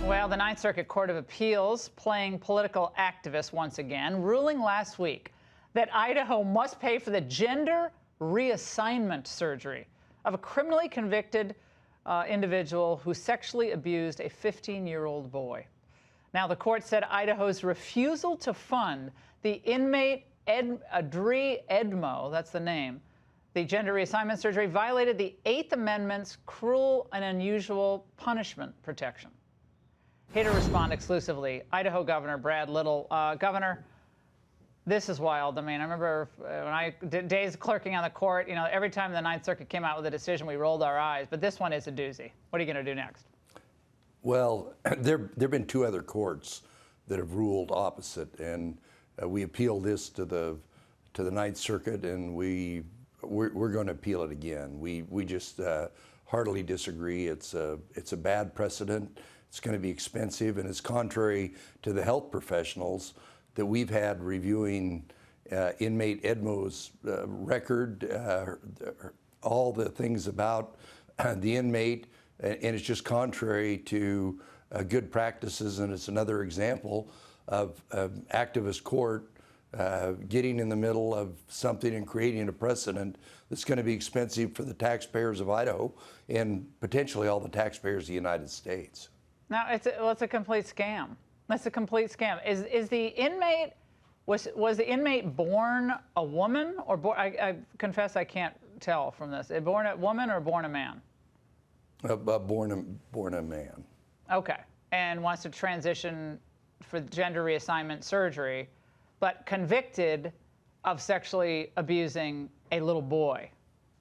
Well, the Ninth Circuit Court of Appeals playing political activist once again, ruling last week that Idaho must pay for the gender reassignment surgery of a criminally convicted individual who sexually abused a 15-year-old boy. Now, the court said Idaho's refusal to fund the inmate Adri Edmo, that's the name, the gender reassignment surgery, violated the 8th Amendment's cruel and unusual punishment protection. Here to respond exclusively, Idaho Governor Brad Little. Governor, this is wild. I mean, I remember when I did days clerking on the court, you know, every time the Ninth Circuit came out with a decision, we rolled our eyes. But this one is a doozy. What are you going to do next? Well, there have been two other courts that have ruled opposite, and we appealed this to the Ninth Circuit, and we're going to appeal it again. We just heartily disagree. It's a bad precedent. It's going to be expensive, and it's contrary to the health professionals that we've had reviewing inmate Edmo's record, all the things about the inmate, and it's just contrary to good practices, and it's another example of activist court getting in the middle of something and creating a precedent that's going to be expensive for the taxpayers of Idaho and potentially all the taxpayers of the United States. Now, it's a complete scam. That's a complete scam. Is the inmate, was the inmate born a woman or born, I confess I can't tell from this. Born a woman or born a man? Born a man. Okay, and wants to transition for gender reassignment surgery, but convicted of sexually abusing a little boy,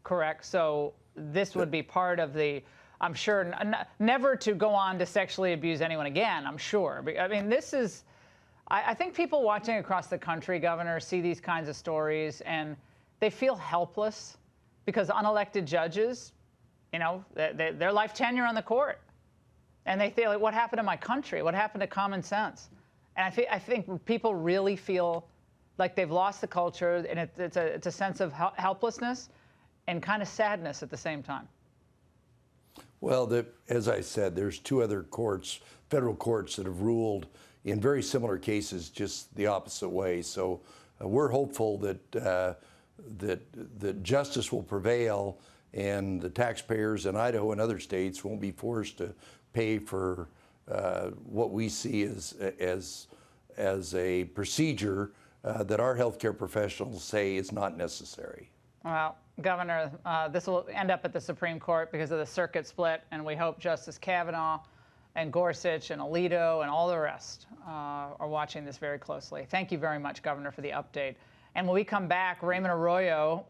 correct? So this would be part of the, I'm sure, never to go on to sexually abuse anyone again, I'm sure. I mean, this is, I think people watching across the country, Governor, see these kinds of stories and they feel helpless because unelected judges, you know, their life tenure on the court. And they feel, like, what happened to my country? What happened to common sense? And I think people really feel like they've lost the culture, and it's a sense of helplessness and kind of sadness at the same time. Well, as I said, there's two other courts, federal courts, that have ruled in very similar cases just the opposite way. So we're hopeful that that justice will prevail and the taxpayers in Idaho and other states won't be forced to pay for what we see as a procedure that our healthcare professionals say is not necessary. Well, Governor, this will end up at the Supreme Court because of the circuit split, and we hope Justice Kavanaugh and Gorsuch and Alito and all the rest are watching this very closely. Thank you very much, Governor, for the update. And when we come back, Raymond Arroyo